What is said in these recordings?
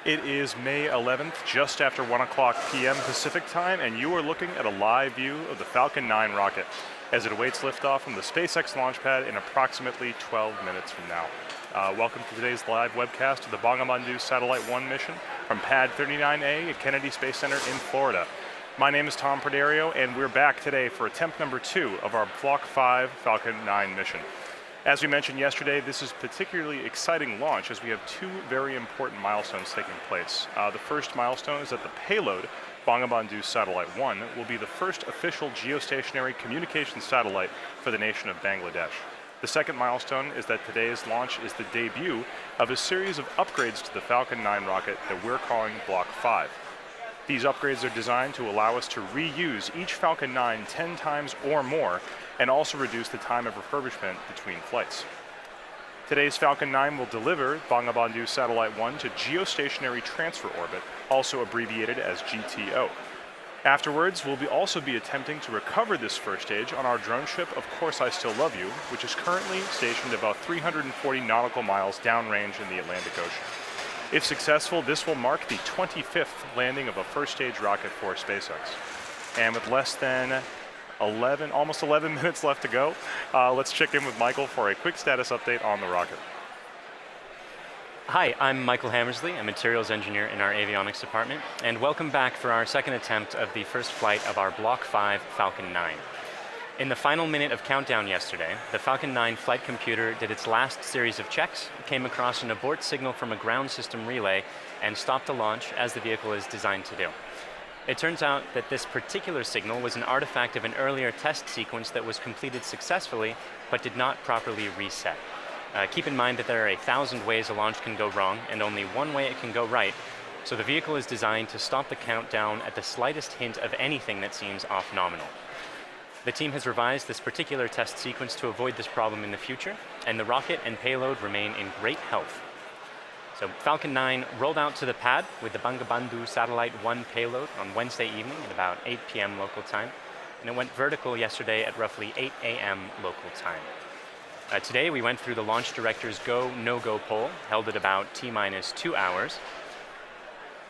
It is May 11th, just after 1 o'clock p.m. Pacific time, and you are looking at a live view of the Falcon 9 rocket as it awaits liftoff from the SpaceX launch pad in approximately 12 minutes from now. Welcome to today's live webcast of the Bangabandhu Satellite 1 mission from Pad 39A at Kennedy Space Center in Florida. My name is Tom Perdario, and we're back today for attempt number 2 of our Block 5 Falcon 9 mission. As we mentioned yesterday, this is a particularly exciting launch as we have 2 very important milestones taking place. The first milestone is that the payload, Bangabandhu Satellite 1, will be the first official geostationary communications satellite for the nation of Bangladesh. The second milestone is that today's launch is the debut of a series of upgrades to the Falcon 9 rocket that we're calling Block 5. These upgrades are designed to allow us to reuse each Falcon 9 10 times or more, and also reduce the time of refurbishment between flights. Today's Falcon 9 will deliver Bangabandhu Satellite 1 to Geostationary Transfer Orbit, also abbreviated as GTO. Afterwards, we'll also be attempting to recover this first stage on our drone ship, Of Course I Still Love You, which is currently stationed about 340 nautical miles downrange in the Atlantic Ocean. If successful, this will mark the 25th landing of a first stage rocket for SpaceX. And with less than almost 11 minutes left to go, let's check in with Michael for a quick status update on the rocket. Hi, I'm Michael Hammersley, a materials engineer in our avionics department, and welcome back for our second attempt of the first flight of our Block 5 Falcon 9. In the final minute of countdown yesterday, the Falcon 9 flight computer did its last series of checks, came across an abort signal from a ground system relay, and stopped the launch as the vehicle is designed to do. It turns out that this particular signal was an artifact of an earlier test sequence that was completed successfully, but did not properly reset. Keep in mind that there are 1,000 ways a launch can go wrong, and only one way it can go right, so the vehicle is designed to stop the countdown at the slightest hint of anything that seems off nominal. The team has revised this particular test sequence to avoid this problem in the future, and the rocket and payload remain in great health. So Falcon 9 rolled out to the pad with the Bangabandhu Satellite 1 payload on Wednesday evening at about 8 p.m. local time, and it went vertical yesterday at roughly 8 a.m. local time. Today we went through the launch director's go, no-go poll, held at about T-minus 2 hours.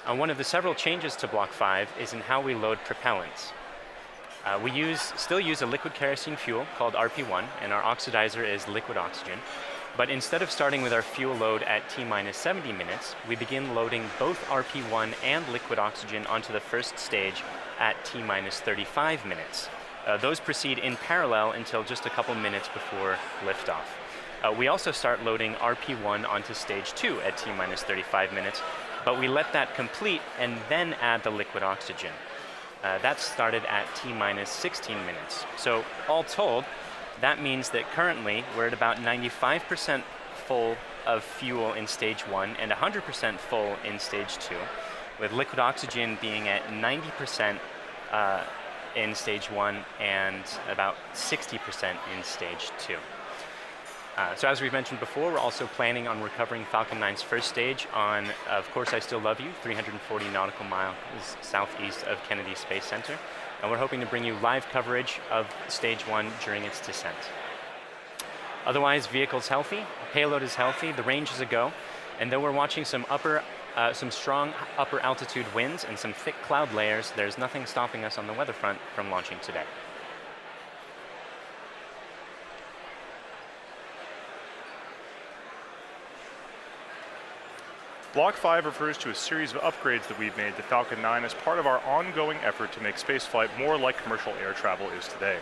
One of the several changes to Block 5 is in how we load propellants. We still use a liquid kerosene fuel called RP1, and our oxidizer is liquid oxygen. But instead of starting with our fuel load at T-minus 70 minutes, we begin loading both RP1 and liquid oxygen onto the first stage at T-minus 35 minutes. Those proceed in parallel until just a couple minutes before liftoff. We also start loading RP1 onto stage 2 at T-minus 35 minutes, but we let that complete and then add the liquid oxygen. That started at T-minus 16 minutes. So all told, that means that currently we're at about 95% full of fuel in stage 1 and 100% full in stage 2, with liquid oxygen being at 90% in stage 1 and about 60% in stage 2. So as we've mentioned before, we're also planning on recovering Falcon 9's first stage on Of Course I Still Love You, 340 nautical miles southeast of Kennedy Space Center. And we're hoping to bring you live coverage of stage 1 during its descent. Otherwise, vehicle's healthy, payload is healthy, the range is a go, and though we're watching some strong upper altitude winds and some thick cloud layers, there's nothing stopping us on the weather front from launching today. Block 5 refers to a series of upgrades that we've made to Falcon 9 as part of our ongoing effort to make spaceflight more like commercial air travel is today.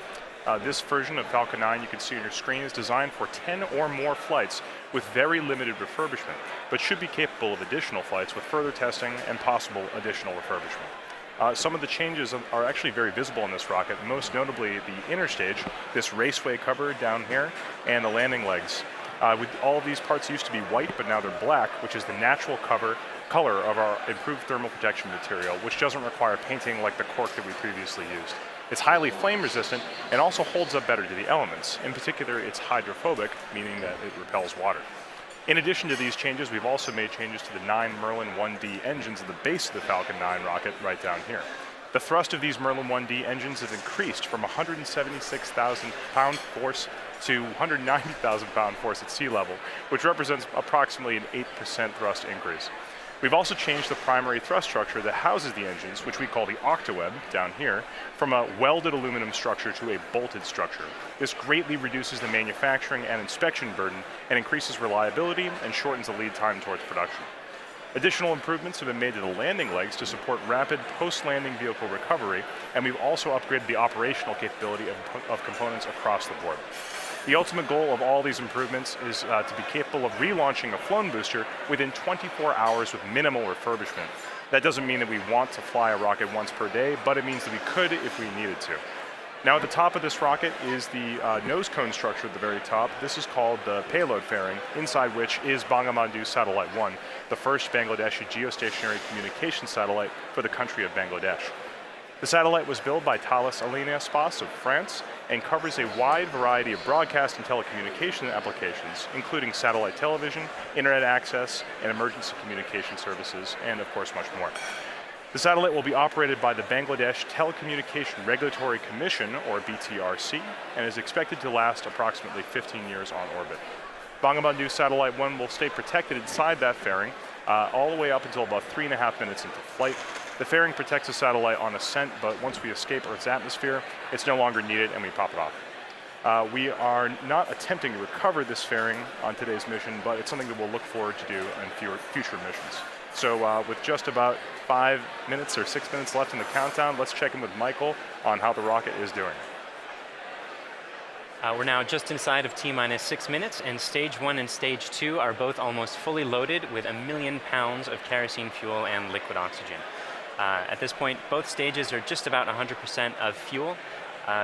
This version of Falcon 9 you can see on your screen is designed for 10 or more flights with very limited refurbishment, but should be capable of additional flights with further testing and possible additional refurbishment. Some of the changes are actually very visible in this rocket, most notably the inner stage, this raceway cover down here, and the landing legs. All of these parts used to be white, but now they're black, which is the natural color of our improved thermal protection material, which doesn't require painting like the cork that we previously used. It's highly flame resistant and also holds up better to the elements. In particular, it's hydrophobic, meaning that it repels water. In addition to these changes, we've also made changes to the 9 Merlin 1D engines at the base of the Falcon 9 rocket right down here. The thrust of these Merlin 1D engines has increased from 176,000 pound force to 190,000 pound force at sea level, which represents approximately an 8% thrust increase. We've also changed the primary thrust structure that houses the engines, which we call the octaweb down here, from a welded aluminum structure to a bolted structure. This greatly reduces the manufacturing and inspection burden and increases reliability and shortens the lead time towards production. Additional improvements have been made to the landing legs to support rapid post-landing vehicle recovery, and we've also upgraded the operational capability of components across the board. The ultimate goal of all these improvements is to be capable of relaunching a flown booster within 24 hours with minimal refurbishment. That doesn't mean that we want to fly a rocket once per day, but it means that we could if we needed to. Now at the top of this rocket is the nose cone structure at the very top. This is called the payload fairing, inside which is Bangabandhu Satellite 1, the first Bangladeshi geostationary communication satellite for the country of Bangladesh. The satellite was built by Thales Alenia Space of France and covers a wide variety of broadcast and telecommunication applications, including satellite television, internet access, and emergency communication services, and of course much more. The satellite will be operated by the Bangladesh Telecommunication Regulatory Commission, or BTRC, and is expected to last approximately 15 years on orbit. Bangabandhu Satellite 1 will stay protected inside that fairing all the way up until about 3.5 minutes into flight. The fairing protects the satellite on ascent, but once we escape Earth's atmosphere, it's no longer needed and we pop it off. We are not attempting to recover this fairing on today's mission, but it's something that we'll look forward to do in future missions. So with just about 5 minutes or 6 minutes left in the countdown, let's check in with Michael on how the rocket is doing. We're now just inside of T-minus 6 minutes, and Stage 1 and Stage 2 are both almost fully loaded with 1 million pounds of kerosene fuel and liquid oxygen. At this point, both stages are just about 100% of fuel.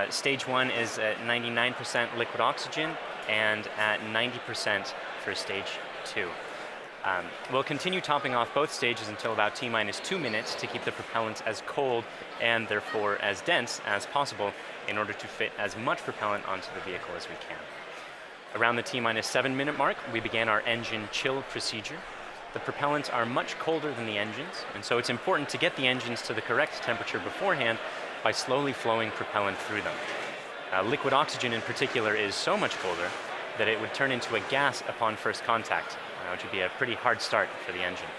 Stage 1 is at 99% liquid oxygen and at 90% for Stage 2. We'll continue topping off both stages until about T-minus 2 minutes to keep the propellants as cold and therefore as dense as possible in order to fit as much propellant onto the vehicle as we can. Around the T-minus 7 minute mark, we began our engine chill procedure. The propellants are much colder than the engines, and so it's important to get the engines to the correct temperature beforehand by slowly flowing propellant through them. Liquid oxygen in particular is so much colder that it would turn into a gas upon first contact, which would be a pretty hard start for the engine.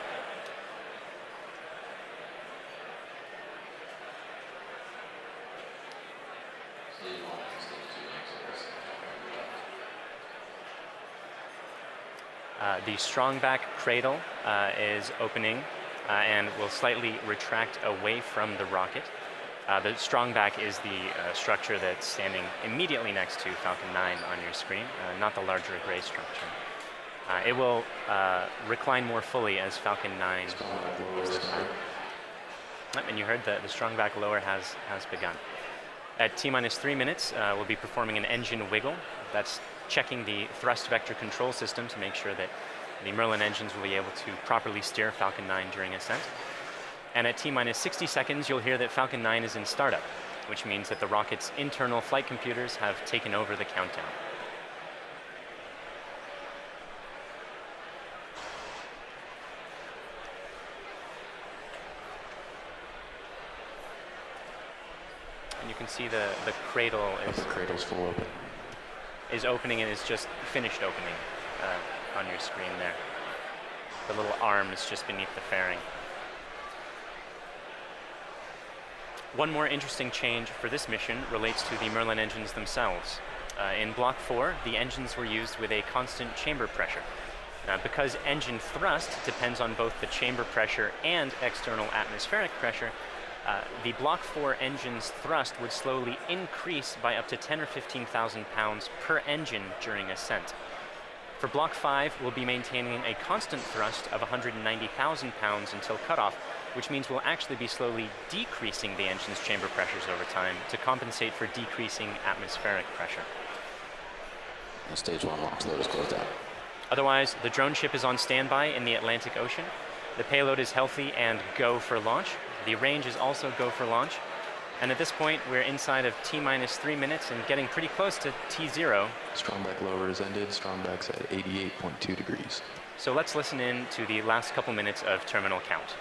The strongback cradle is opening and will slightly retract away from the rocket. The strongback is the structure that's standing immediately next to Falcon 9 on your screen, not the larger gray structure. It will recline more fully as Falcon 9 moves the time. And you heard the strongback lower has begun. At T-minus 3 minutes, we'll be performing an engine wiggle. That's checking the thrust vector control system to make sure that the Merlin engines will be able to properly steer Falcon 9 during ascent. And at T-minus 60 seconds, you'll hear that Falcon 9 is in startup, which means that the rocket's internal flight computers have taken over the countdown. And you can see the cradle is... The cradle's full open. Is opening and is just finished opening on your screen there. The little arm is just beneath the fairing. One more interesting change for this mission relates to the Merlin engines themselves. In Block 4, the engines were used with a constant chamber pressure. Because engine thrust depends on both the chamber pressure and external atmospheric pressure, the Block 4 engine's thrust would slowly increase by up to 10 or 15,000 pounds per engine during ascent. For Block 5, we'll be maintaining a constant thrust of 190,000 pounds until cutoff, which means we'll actually be slowly decreasing the engine's chamber pressures over time to compensate for decreasing atmospheric pressure. Stage 1 launch load is closed out. Otherwise, the drone ship is on standby in the Atlantic Ocean. The payload is healthy and go for launch. The range is also go for launch. And at this point, we're inside of T-minus 3 minutes and getting pretty close to T0. Strongback lower is ended. Strongback's at 88.2 degrees. So let's listen in to the last couple minutes of terminal count.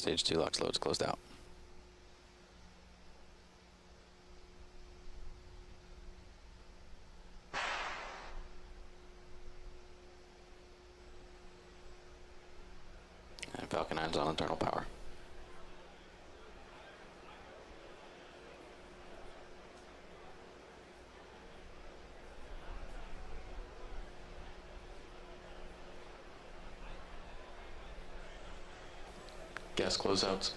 Stage 2 LOX loads closed out. And Falcon 9's on internal power. Gas closeouts.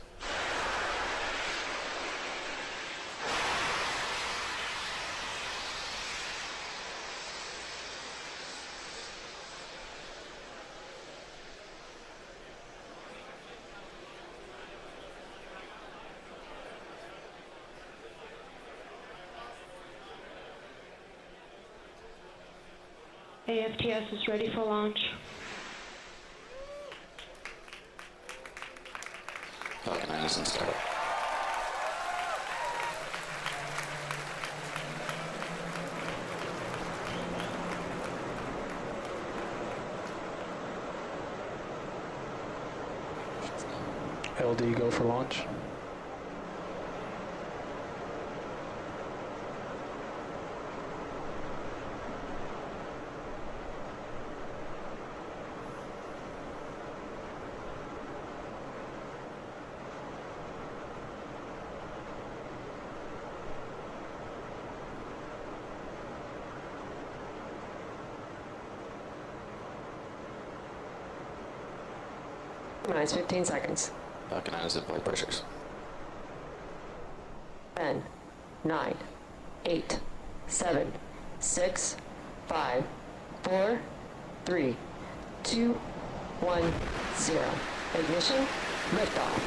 AFTS is ready for launch. Falcon 9 is in startup. LD go for launch. Minus 15 seconds. Falcon 9 is at flight pressures. 10, 9, 8, 7, 6, 5, 4, 3, 2, 1, 0. Ignition, liftoff.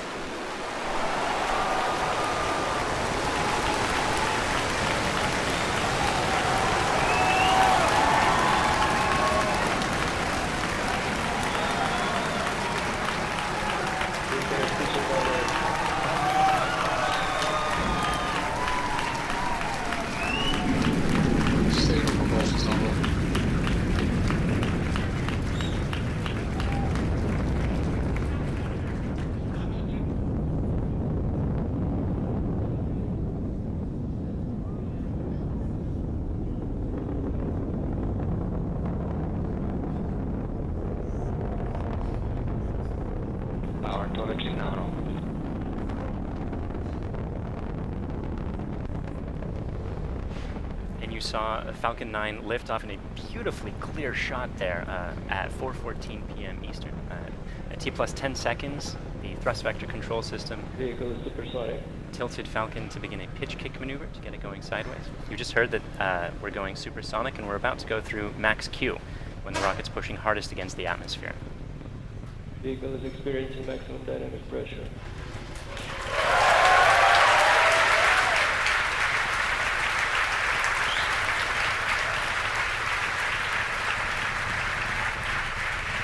Stable propulsion's normal. Power telemetry nominal. And you saw a Falcon 9 lift off in a beautifully clear shot there at 4:14 p.m. Eastern. At T plus 10 seconds, the thrust vector control system Vehicle is supersonic. tilted Falcon to begin a pitch kick maneuver to get it going sideways. You just heard that we're going supersonic and we're about to go through max Q when the rocket's pushing hardest against the atmosphere. Vehicle is experiencing maximum dynamic pressure.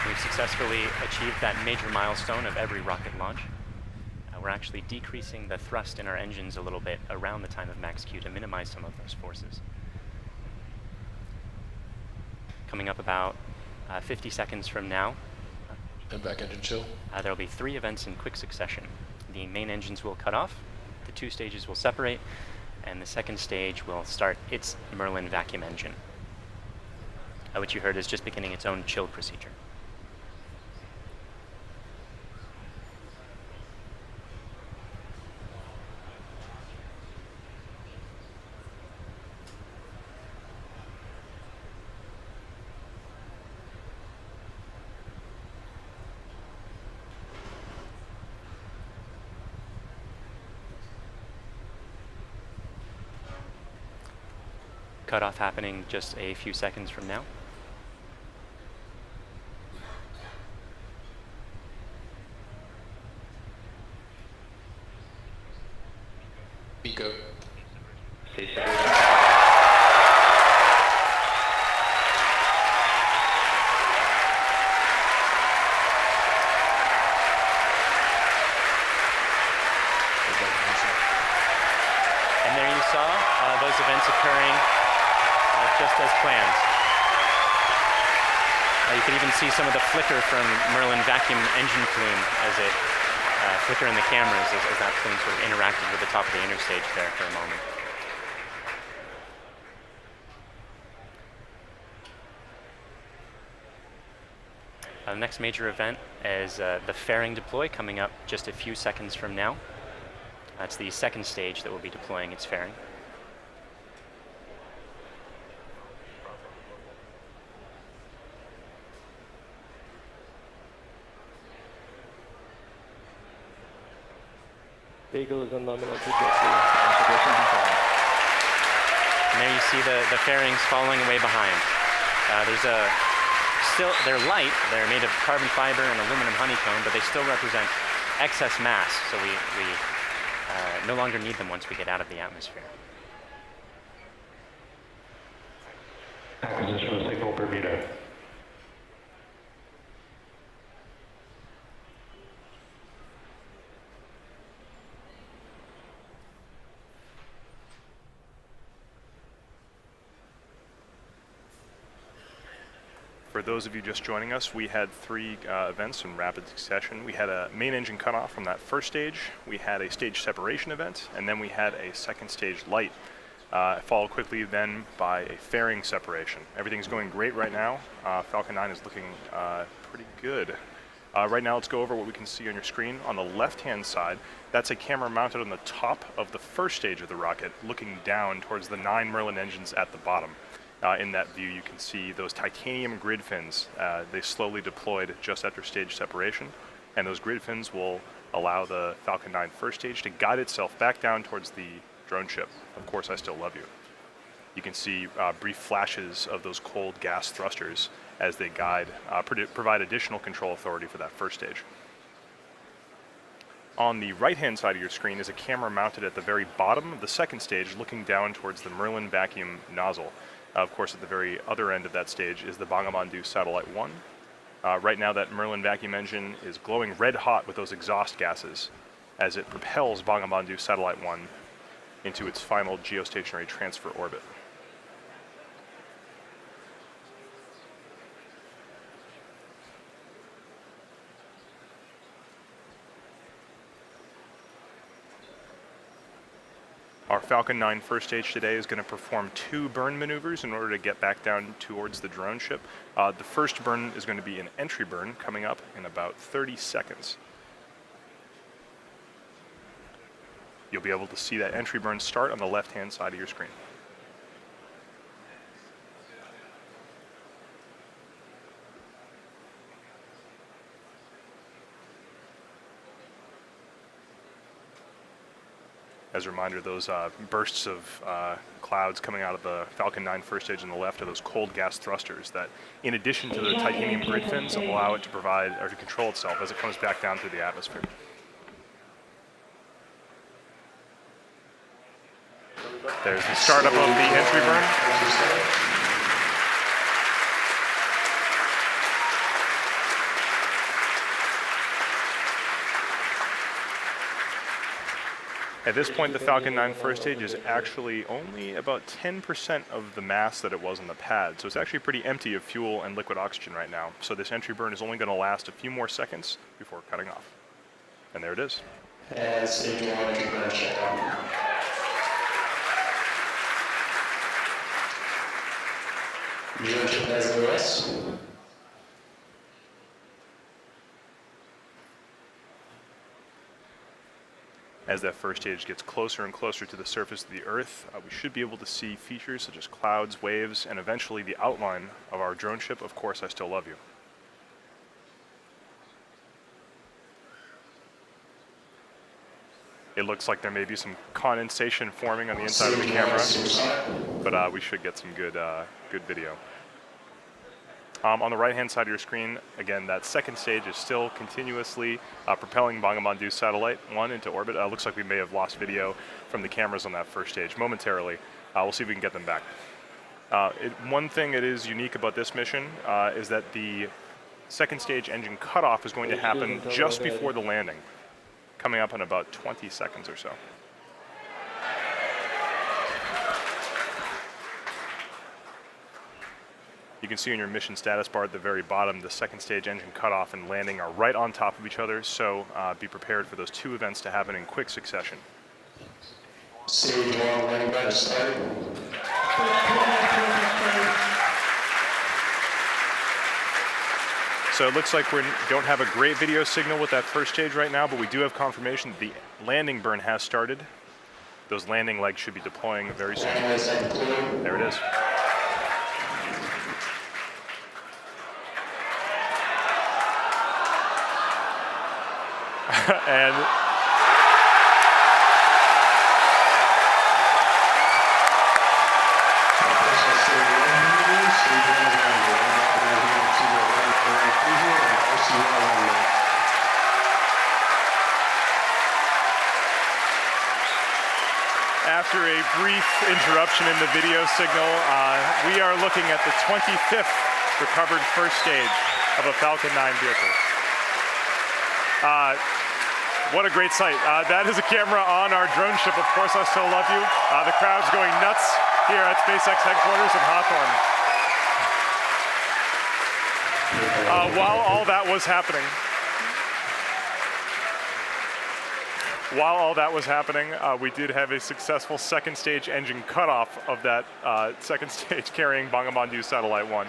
We've successfully achieved that major milestone of every rocket launch. We're actually decreasing the thrust in our engines a little bit around the time of max Q to minimize some of those forces. Coming up about 50 seconds from now, And back engine chill. there will be 3 events in quick succession. The main engines will cut off, the 2 stages will separate, and the second stage will start its Merlin vacuum engine, which you heard is just beginning its own chill procedure. Cutoff happening just a few seconds from now. Pico. Station. And there you saw those events occurring just as planned. You could even see some of the flicker from Merlin vacuum engine plume as it flicker in the cameras as that plane sort of interacted with the top of the interstage there for a moment. The next major event is the fairing deploy coming up just a few seconds from now. That's the second stage that will be deploying its fairing. Vehicle is on nominal trajectory. And there you see the fairings falling away behind. They're light, they're made of carbon fiber and aluminum honeycomb, but they still represent excess mass, so we no longer need them once we get out of the atmosphere. Acquisition of signal Bermuda. For those of you just joining us, we had three events in rapid succession. We had a main engine cutoff from that first stage, we had a stage separation event, and then we had a second stage light, followed quickly then by a fairing separation. Everything's going great right now. Falcon 9 is looking pretty good. Right now, let's go over what we can see on your screen. On the left-hand side, that's a camera mounted on the top of the first stage of the rocket, looking down towards the 9 Merlin engines at the bottom. In that view, you can see those titanium grid fins. They slowly deployed just after stage separation, and those grid fins will allow the Falcon 9 first stage to guide itself back down towards the drone ship. Of course, I still love you. You can see brief flashes of those cold gas thrusters as they guide, provide additional control authority for that first stage. On the right-hand side of your screen is a camera mounted at the very bottom of the second stage, looking down towards the Merlin vacuum nozzle. Of course, at the very other end of that stage is the Bangabandhu Satellite 1. Right now, that Merlin vacuum engine is glowing red hot with those exhaust gases as it propels Bangabandhu Satellite 1 into its final geostationary transfer orbit. Our Falcon 9 first stage today is going to perform 2 burn maneuvers in order to get back down towards the drone ship. The first burn is going to be an entry burn coming up in about 30 seconds. You'll be able to see that entry burn start on the left-hand side of your screen. As a reminder, those bursts of clouds coming out of the Falcon 9 first stage on the left are those cold gas thrusters that, in addition to the titanium grid fins, allow it to provide or to control itself as it comes back down through the atmosphere. There's the startup of the entry burn. At this point, the Falcon 9 first stage is actually only about 10% of the mass that it was on the pad, so it's actually pretty empty of fuel and liquid oxygen right now. So this entry burn is only going to last a few more seconds before cutting off. And there it is. And stage 1 entry burn checkout. Drone ship has OS. As that first stage gets closer and closer to the surface of the Earth, we should be able to see features such as clouds, waves, and eventually the outline of our drone ship. Of course, I still love you. It looks like there may be some condensation forming on the inside of the camera, but we should get some good video. On the right-hand side of your screen, again, that second stage is still continuously propelling Bangabandhu Satellite 1 into orbit. Looks like we may have lost video from the cameras on that first stage momentarily. We'll see if we can get them back. One thing that is unique about this mission is that the second stage engine cutoff is going to happen just before the landing, coming up in about 20 seconds or so. You can see in your mission status bar at the very bottom, the second stage engine cutoff and landing are right on top of each other, so be prepared for those two events to happen in quick succession. Stage 1 landing badge started. So it looks like we don't have a great video signal with that first stage right now, but we do have confirmation that the landing burn has started. Those landing legs should be deploying very soon. Landing legs have deployed. There it is. And after a brief interruption in the video signal, we are looking at the 25th recovered first stage of a Falcon 9 vehicle. What a great sight. That is a camera on our drone ship, Of Course I Still Love You. The crowd's going nuts here at SpaceX headquarters in Hawthorne. While all that was happening, we did have a successful second stage engine cutoff of that second stage carrying Bangabandhu Satellite 1.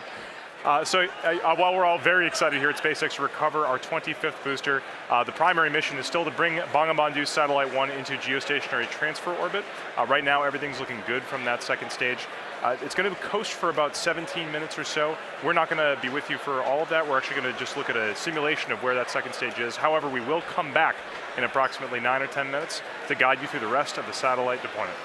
While we're all very excited here at SpaceX to recover our 25th booster, the primary mission is still to bring Bangabandhu Satellite 1 into geostationary transfer orbit. Right now, everything's looking good from that second stage. It's going to coast for about 17 minutes or so. We're not going to be with you for all of that. We're actually going to just look at a simulation of where that second stage is. However, we will come back in approximately 9 or 10 minutes to guide you through the rest of the satellite deployment.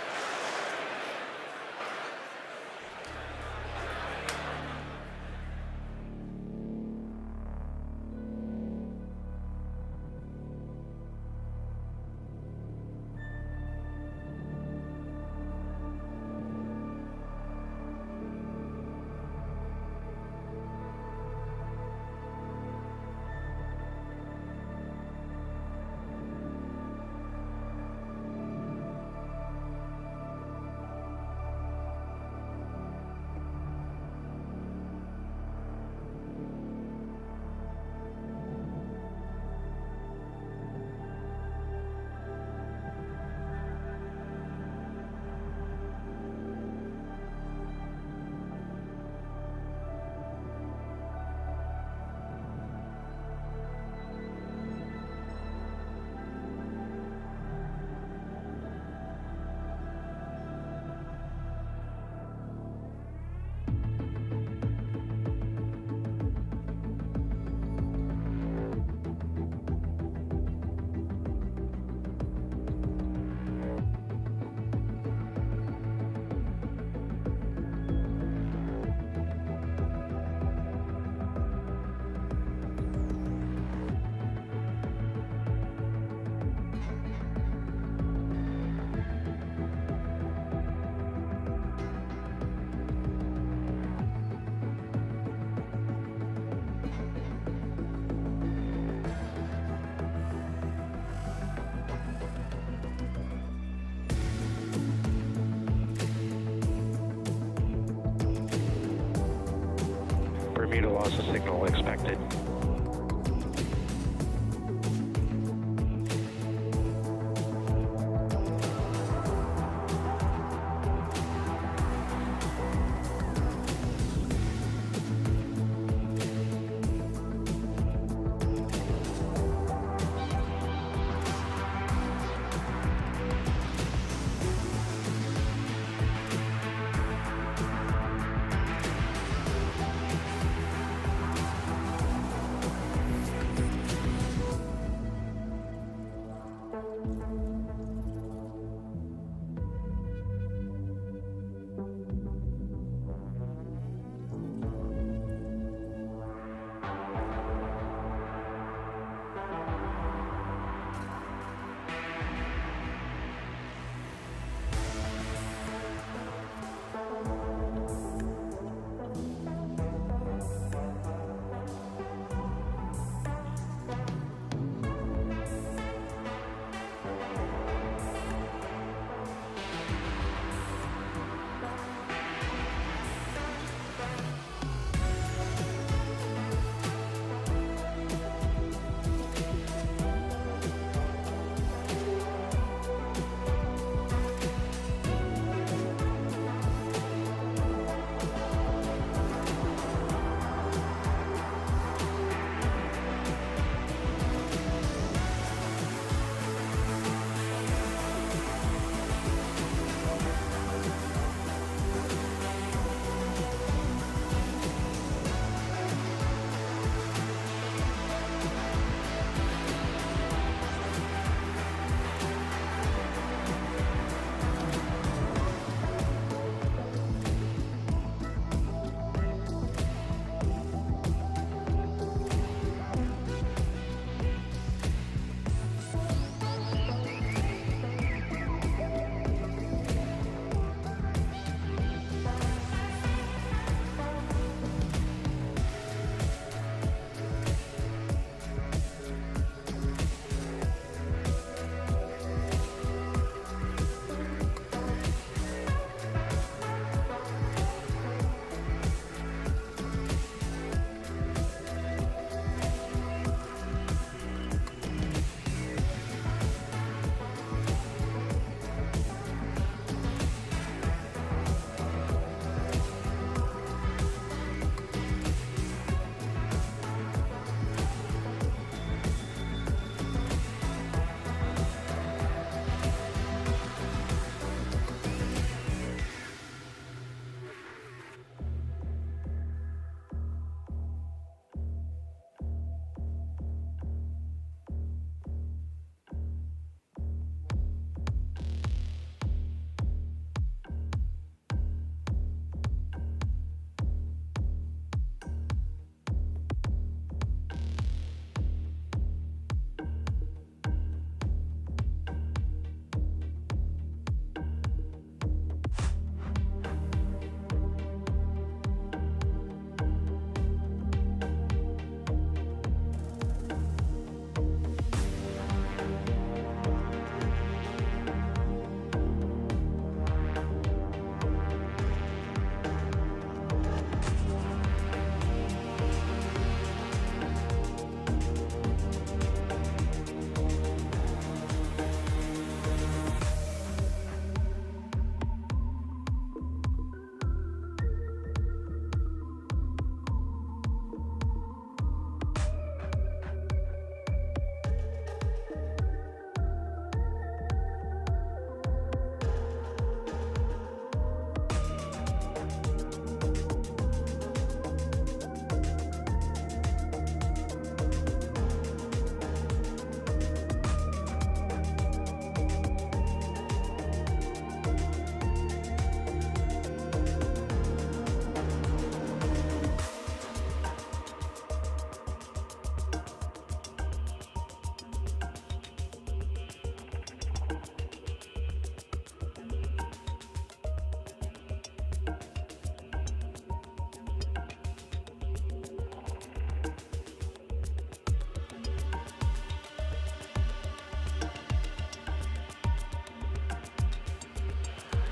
Bermuda loss of signal expected.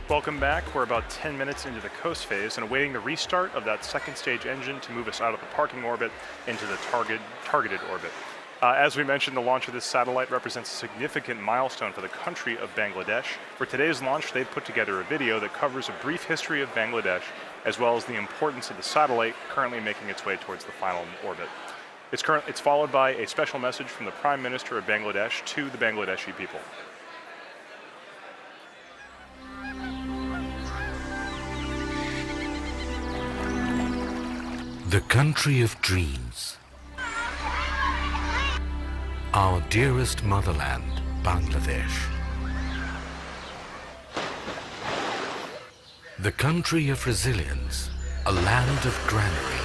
Welcome back. We're about 10 minutes into the coast phase and awaiting the restart of that second stage engine to move us out of the parking orbit into the targeted orbit. As we mentioned, the launch of this satellite represents a significant milestone for the country of Bangladesh. For today's launch, they've put together a video that covers a brief history of Bangladesh, as well as the importance of the satellite currently making its way towards the final orbit. It's followed by a special message from the Prime Minister of Bangladesh to the Bangladeshi people. The country of dreams. Our dearest motherland, Bangladesh. The country of resilience, a land of granary.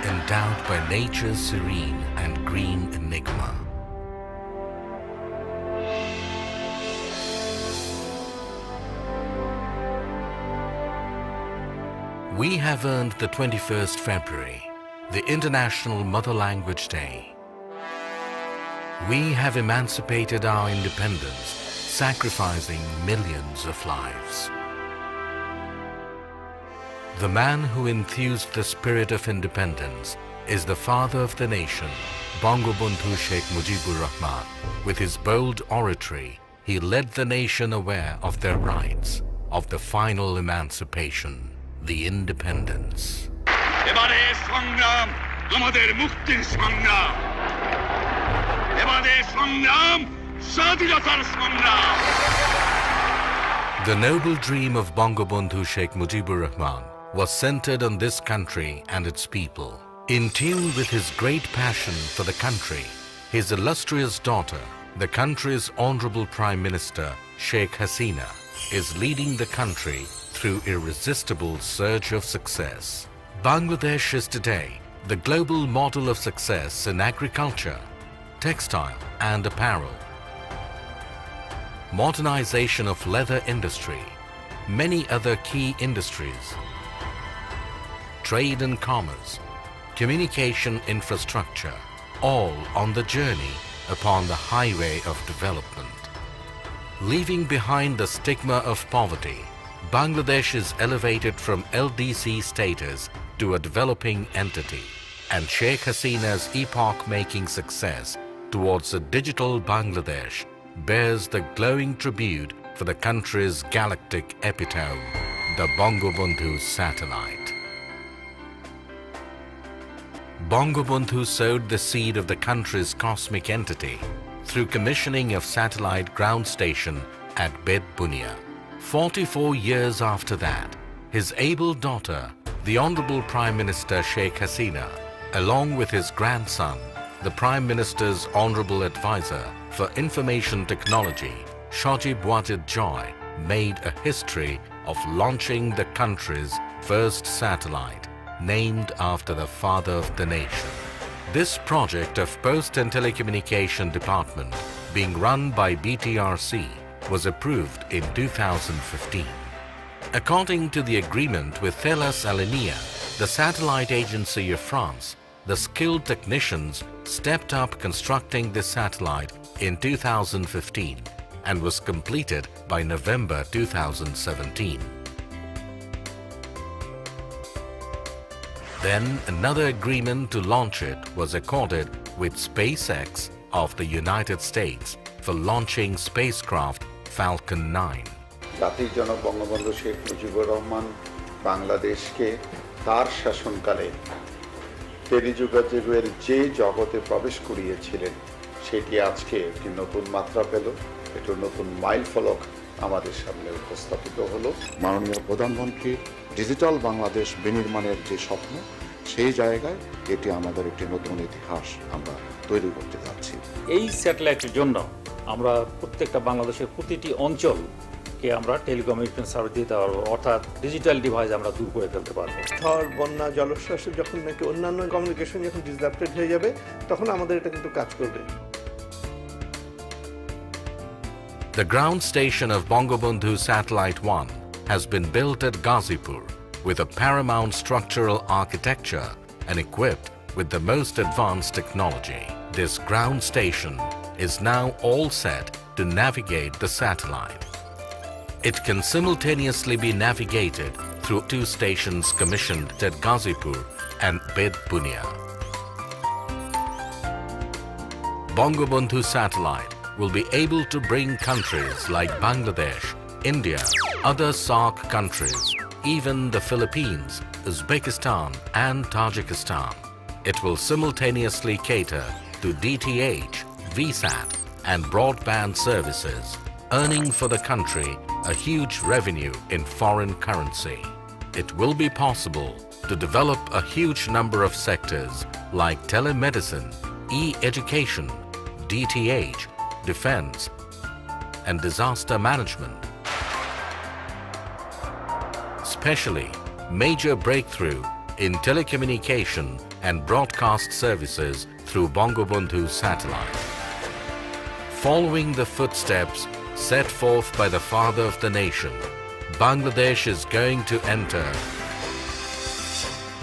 Endowed by nature's serene and green enigma. We have earned the 21st February, the International Mother Language Day. We have emancipated our independence, sacrificing millions of lives. The man who enthused the spirit of independence is the father of the nation, Bangabandhu Sheikh Mujibur Rahman. With his bold oratory, he led the nation aware of their rights, of the final emancipation, the independence. এবারে সংগ্রাম আমাদের মুক্তির সংগ্রাম এবারে সংগ্রাম স্বাধীনতার সংগ্রাম The noble dream of Bangabandhu Sheikh Mujibur Rahman was centered on this country and its people. In tune with his great passion for the country, his illustrious daughter, the country's Honorable Prime Minister Sheikh Hasina, is leading the country through irresistible surge of success. Bangladesh is today the global model of success in agriculture, textile and apparel, modernization of leather industry, many other key industries, trade and commerce, communication infrastructure, all on the journey upon the highway of development. Leaving behind the stigma of poverty, Bangladesh is elevated from LDC status to a developing entity, and Sheikh Hasina's epoch-making success towards a digital Bangladesh bears the glowing tribute for the country's galactic epitome, the Bangobondhu satellite. Bangabandhu sowed the seed of the country's cosmic entity through commissioning of satellite ground station at Bed Bunia. 44 years after that, his able daughter, the Honorable Prime Minister Sheikh Hasina, along with his grandson, the Prime Minister's Honorable Advisor for Information Technology, Shajib Wajid Joy, made a history of launching the country's first satellite, named after the father of the nation. This project of Post and Telecommunication Department, being run by BTRC, was approved in 2015. According to the agreement with Thales Alenia, the satellite agency of France, the skilled technicians stepped up constructing this satellite in 2015 and was completed by November 2017. Then another agreement to launch it was accorded with SpaceX of the United States for launching spacecraft Falcon 9. জাতির জনক বঙ্গবন্ধু শেখ মুজিবুর রহমান বাংলাদেশকে তার শাসনকালে টেলিযোগাযোগের যে জগতে প্রবেশ করিয়েছিলেন সেটি আজকে একটি নতুন মাত্রা পেল, একটি নতুন মাইলফলক আমাদের সামনে উপস্থাপিত হলো। মাননীয় প্রধানমন্ত্রীর ডিজিটাল বাংলাদেশ বিনির্মাণের যে স্বপ্ন, সেই জায়গায় এটি আমাদের একটি নতুন ইতিহাস আমরা তৈরি করতে যাচ্ছি। এই স্যাটেলাইটের জন্য আমরা প্রত্যেকটা বাংলাদেশের প্রতিটি অঞ্চলকে আমরা টেলিকমিউনিকেশন সার্ভিস দিতে পারবো, অর্থাৎ ডিজিটাল ডিভাইস আমরা দূর করে ফেলতে পারবো। ঝড়, বন্যা, জলোচ্ছ্বাসে যখন নাকি অন্যান্য কমিউনিকেশন যখন ডিসরাপ্টেড হয়ে যাবে, তখন আমাদের এটা কিন্তু কাজ করবে। The ground station of Bangabandhu Satellite 1 has been built at Ghazipur with a paramount structural architecture and equipped with the most advanced technology. This ground station is now all set to navigate the satellite. It can simultaneously be navigated through 2 stations commissioned at Ghazipur and Bed Bunia. Bangobondhu satellite will be able to bring countries like Bangladesh, India, other SAARC countries, even the Philippines, Uzbekistan and Tajikistan. It will simultaneously cater to DTH, VSAT and broadband services, earning for the country a huge revenue in foreign currency. It will be possible to develop a huge number of sectors like telemedicine, e-education, DTH, defense, and disaster management. Especially major breakthrough in telecommunication and broadcast services through Bangabandhu satellite. Following the footsteps set forth by the father of the nation, Bangladesh is going to enter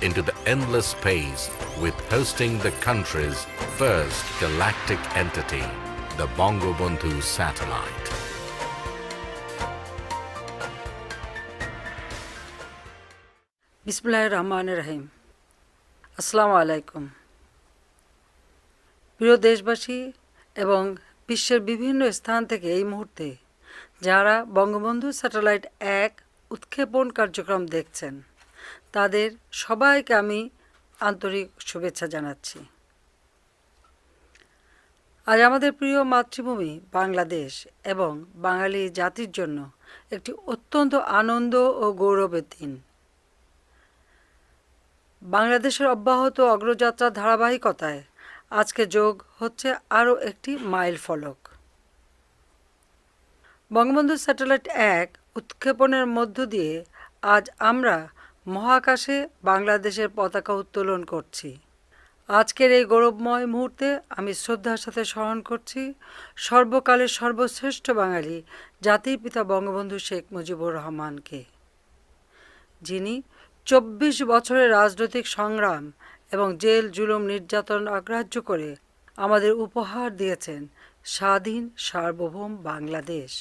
into the endless space with hosting the country's first galactic entity, the Bangabandhu satellite. বিসমিল্লাহির রহমানির রহিম। আসসালামু আলাইকুম। প্রিয় দেশবাসী এবং বিশ্বের বিভিন্ন স্থান থেকে এই মুহূর্তে যারা বঙ্গবন্ধু স্যাটেলাইট 1 উৎক্ষেপণ কার্যক্রম দেখছেন তাদের সবাইকে আমি আন্তরিক শুভেচ্ছা জানাচ্ছি। আজ আমাদের প্রিয় মাতৃভূমি বাংলাদেশ এবং বাঙালি জাতির জন্য একটি অত্যন্ত আনন্দ ও গৌরবের দিন। বাংলাদেশের অব্যাহত অগ্রযাত্রার ধারাবাহিকতায় আজকে যোগ হচ্ছে আরও একটি মাইল ফলক। বঙ্গবন্ধু স্যাটেলাইট 1 উৎক্ষেপণের মধ্য দিয়ে আজ আমরা মহাকাশে বাংলাদেশের পতাকা উত্তোলন করছি। আজকের এই গৌরবময় মুহূর্তে আমি শ্রদ্ধার সাথে স্মরণ করছি সর্বকালের সর্বশ্রেষ্ঠ বাঙালি জাতির পিতা বঙ্গবন্ধু শেখ মুজিবুর রহমানকে, যিনি 24 বছরের রাজনৈতিক সংগ্রাম এবং জেল জুলুম নির্যাতন অগ্রাহ্য করে আমাদের উপহার দিয়েছেন স্বাধীন সার্বভৌম বাংলাদেশ।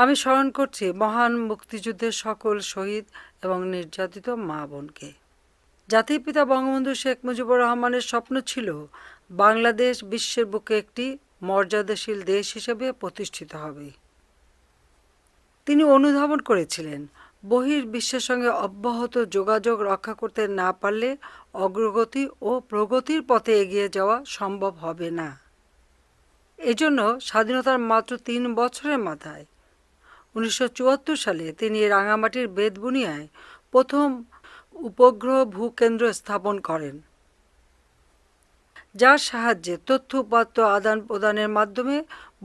আমি স্মরণ করছি মহান মুক্তিযুদ্ধের সকল শহীদ এবং নির্যাতিত মা বোনকে। জাতির পিতা বঙ্গবন্ধু শেখ মুজিবুর রহমানের স্বপ্ন ছিল বাংলাদেশ বিশ্বের বুকে একটি মর্যাদাশীল দেশ হিসেবে প্রতিষ্ঠিত হবে। তিনি অনুধাবন করেছিলেন বহির্বিশ্বের সঙ্গে অব্যাহত যোগাযোগ রক্ষা করতে না পারলে অগ্রগতি ও প্রগতির পথে এগিয়ে যাওয়া সম্ভব হবে না। এজন্য স্বাধীনতার মাত্র 3 বছরের মাথায় 1974 সালে তিনি রাঙামাটির বেতবুনিয়ায় প্রথম উপগ্রহ ভূকেন্দ্র স্থাপন করেন, যার সাহায্যে তথ্য উপাত্ত আদান প্রদানের মাধ্যমে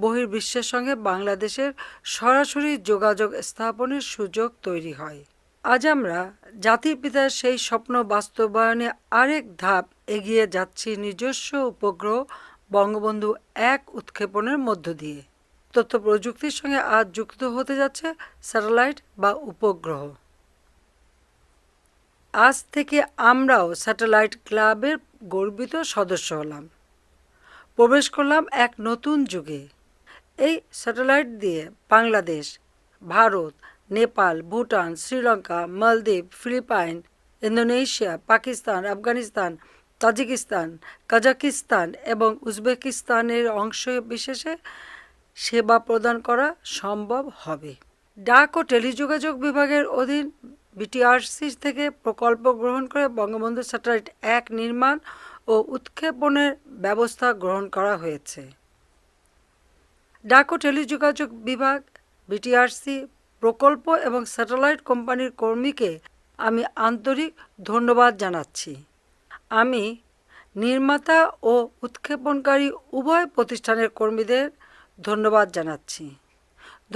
বহির্বিশ্বের সঙ্গে বাংলাদেশের সরাসরি যোগাযোগ স্থাপনের সুযোগ তৈরি হয়। আজ আমরা জাতির পিতার সেই স্বপ্ন বাস্তবায়নে আরেক ধাপ এগিয়ে যাচ্ছি নিজস্ব উপগ্রহ বঙ্গবন্ধু 1 উৎক্ষেপণের মধ্য দিয়ে। তথ্য প্রযুক্তির সঙ্গে আজ যুক্ত হতে যাচ্ছে স্যাটেলাইট বা উপগ্রহ। আজ থেকে আমরাও স্যাটেলাইট ক্লাবের গর্বিত সদস্য হলাম, প্রবেশ করলাম এক নতুন যুগে। এই স্যাটেলাইট দিয়ে বাংলাদেশ, ভারত, নেপাল, ভুটান, শ্রীলঙ্কা, মালদ্বীপ, Philippines, Indonesia, Pakistan, Afghanistan, Tajikistan, Kazakhstan এবং উজবেকিস্তানের অংশ বিশেষে সেবা প্রদান করা সম্ভব হবে। ডাক ও টেলিযোগাযোগ বিভাগের অধীন বিটিআরসি থেকে প্রকল্প গ্রহণ করে বঙ্গবন্ধু স্যাটেলাইট 1 নির্মাণ ও উৎক্ষেপণের ব্যবস্থা গ্রহণ করা হয়েছে। ডাক ও টেলিযোগাযোগ বিভাগ, বিটিআরসি, প্রকল্প এবং স্যাটেলাইট কোম্পানির কর্মীকে আমি আন্তরিক ধন্যবাদ জানাচ্ছি। আমি নির্মাতা ও উৎক্ষেপণকারী উভয় প্রতিষ্ঠানের কর্মীদের ধন্যবাদ জানাচ্ছি।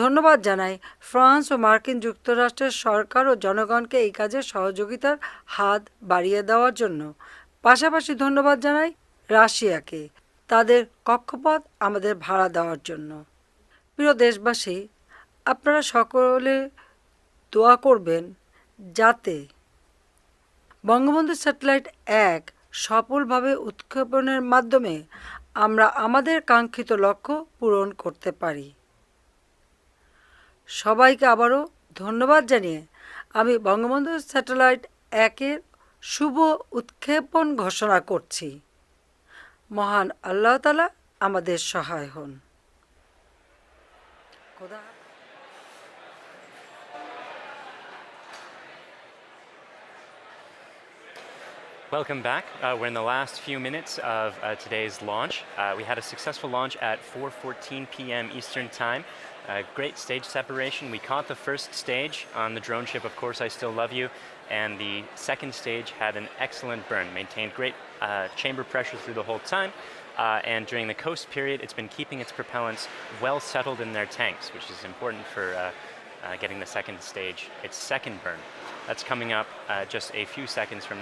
ধন্যবাদ জানাই ফ্রান্স ও মার্কিন যুক্তরাষ্ট্রের সরকার ও জনগণকে এই কাজে সহযোগিতার হাত বাড়িয়ে দেওয়ার জন্য। পাশাপাশি ধন্যবাদ জানাই রাশিয়াকে তাদের কক্ষপথ আমাদের ভাড়া দেওয়ার জন্য। প্রিয় দেশবাসী, আপনারা সকলে দোয়া করবেন যাতে বঙ্গবন্ধু স্যাটেলাইট 1 সফলভাবে উৎক্ষেপণের মাধ্যমে আমরা আমাদের কাঙ্ক্ষিত লক্ষ্য পূরণ করতে পারি। সবাইকে আবারও ধন্যবাদ জানিয়ে আমি বঙ্গবন্ধু স্যাটেলাইট 1-এর শুভ উৎক্ষেপণ ঘোষণা করছি। মহান আল্লাহ তাআলা আমাদের সহায় হন। Welcome back. We're in the last few minutes of today's launch. We had a successful launch at 4:14 p.m. Eastern Time. Great stage separation. We caught the first stage on the drone ship, Of Course I Still Love You, and the second stage had an excellent burn, maintained great chamber pressure through the whole time, and during the coast period it's been keeping its propellants well settled in their tanks, which is important for getting the second stage, its second burn. That's coming up just a few seconds from,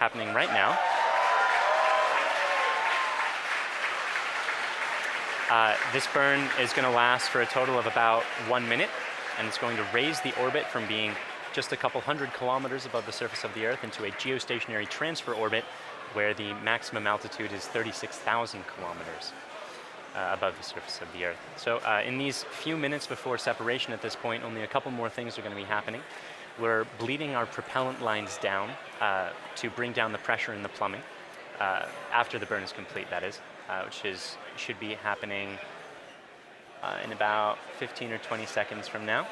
happening right now. This burn is going to last for a total of about 1 minute, and it's going to raise the orbit from being just a couple hundred kilometers above the surface of the Earth into a geostationary transfer orbit where the maximum altitude is 36,000 kilometers above the surface of the Earth. So in these few minutes before separation at this point, only a couple more things are going to be happening. We're bleeding our propellant lines down to bring down the pressure in the plumbing after the burn is complete, that is, which should be happening in about 15 or 20 seconds from now.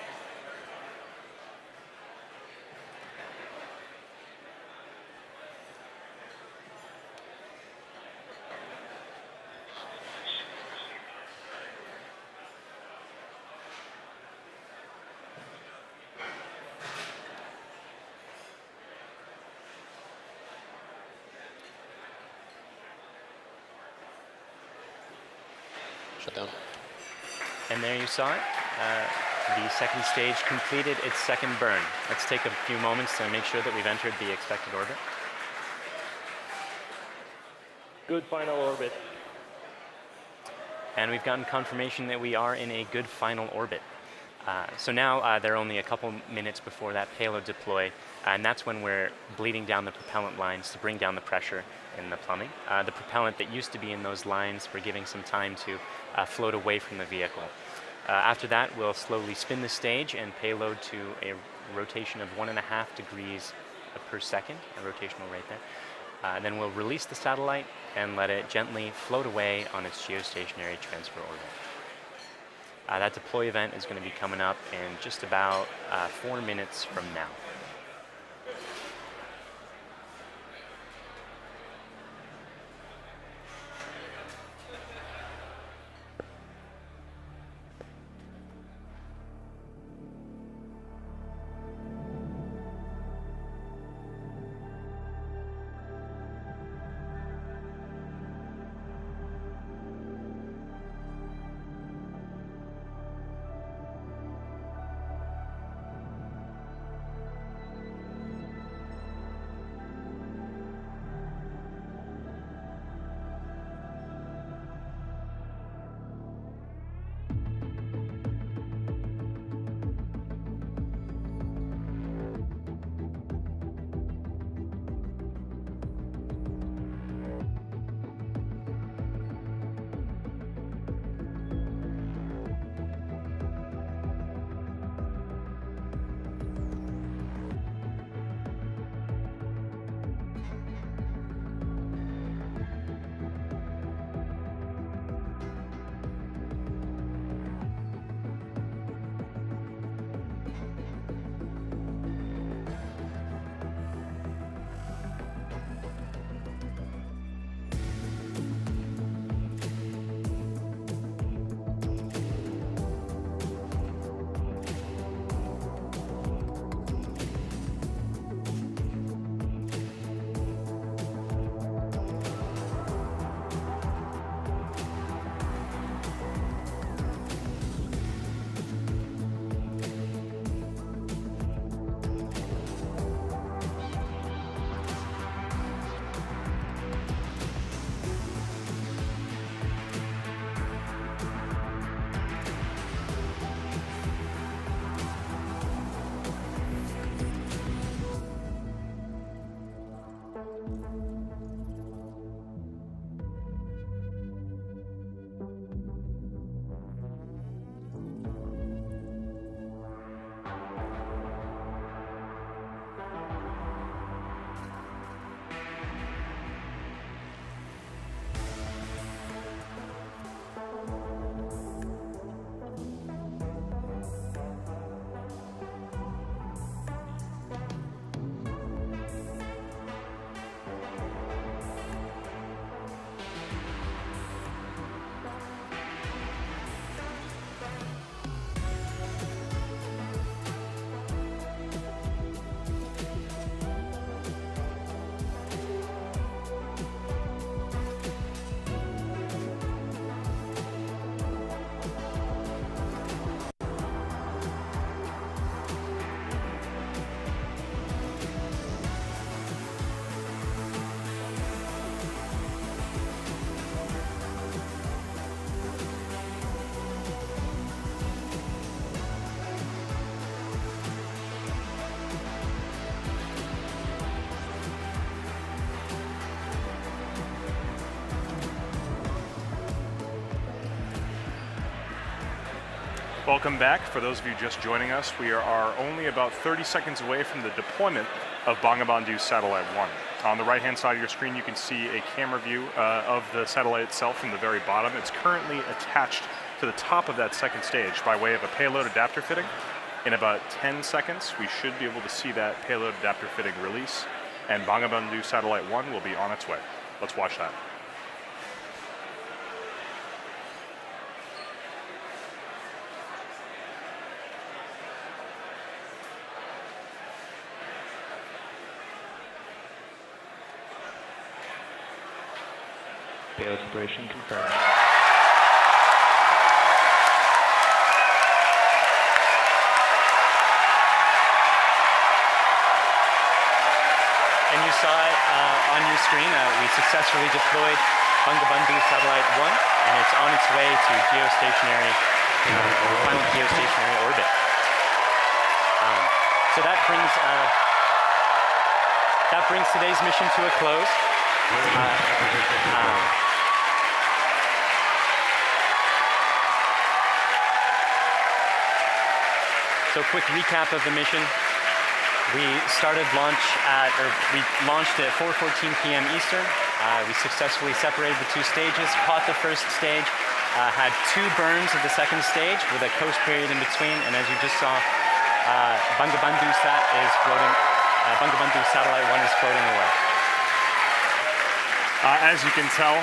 Shut down. And there you saw it. The second stage completed its second burn. Let's take a few moments to make sure that we've entered the expected orbit. Good final orbit. And we've gotten confirmation that we are in a good final orbit. So now there are only a couple minutes before that payload deploy, and that's when we're bleeding down the propellant lines to bring down the pressure in the plumbing. The propellant that used to be in those lines, we're giving some time to float away from the vehicle. After that, we'll slowly spin the stage and payload to a rotation of 1.5 degrees per second, a rotational rate there. Then we'll release the satellite and let it gently float away on its geostationary transfer orbit. That deploy event is going to be coming up in just about 4 minutes from now. Welcome back. For those of you just joining us, we are only about 30 seconds away from the deployment of Bangabandhu Satellite 1. On the right-hand side of your screen, you can see a camera view of the satellite itself from the very bottom. It's currently attached to the top of that second stage by way of a payload adapter fitting. In about 10 seconds, we should be able to see that payload adapter fitting release, and Bangabandhu Satellite 1 will be on its way. Let's watch that. Payload separation confirmed. And you saw it on your screen. We successfully deployed Bangabandhu Satellite 1, and it's on its way to geostationary, final geostationary orbit. So that brings today's mission to a close. So quick recap of the mission. We launched at 4:14 p.m. Eastern. We successfully separated the two stages, caught the first stage, had 2 burns of the second stage with a coast period in between, and as you just saw, Bangabandhu Satellite 1 is floating away. As you can tell,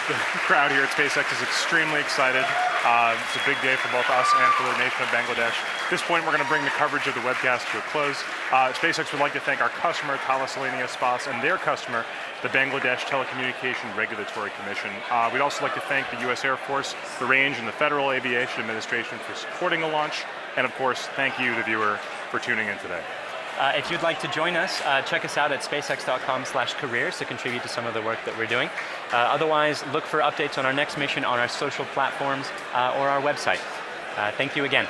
the crowd here at SpaceX is extremely excited. It's a big day for both us and for the nation of Bangladesh. At this point, we're going to bring the coverage of the webcast to a close. SpaceX would like to thank our customer, Thalassania Spas, and their customer, the Bangladesh Telecommunication Regulatory Commission. We'd also like to thank the U.S. Air Force, the Range, and the Federal Aviation Administration for supporting the launch. And of course, thank you, the viewer, for tuning in today. If you'd like to join us, check us out at spacex.com/careers to contribute to some of the work that we're doing. Otherwise, look for updates on our next mission on our social platforms or our website. Thank you again.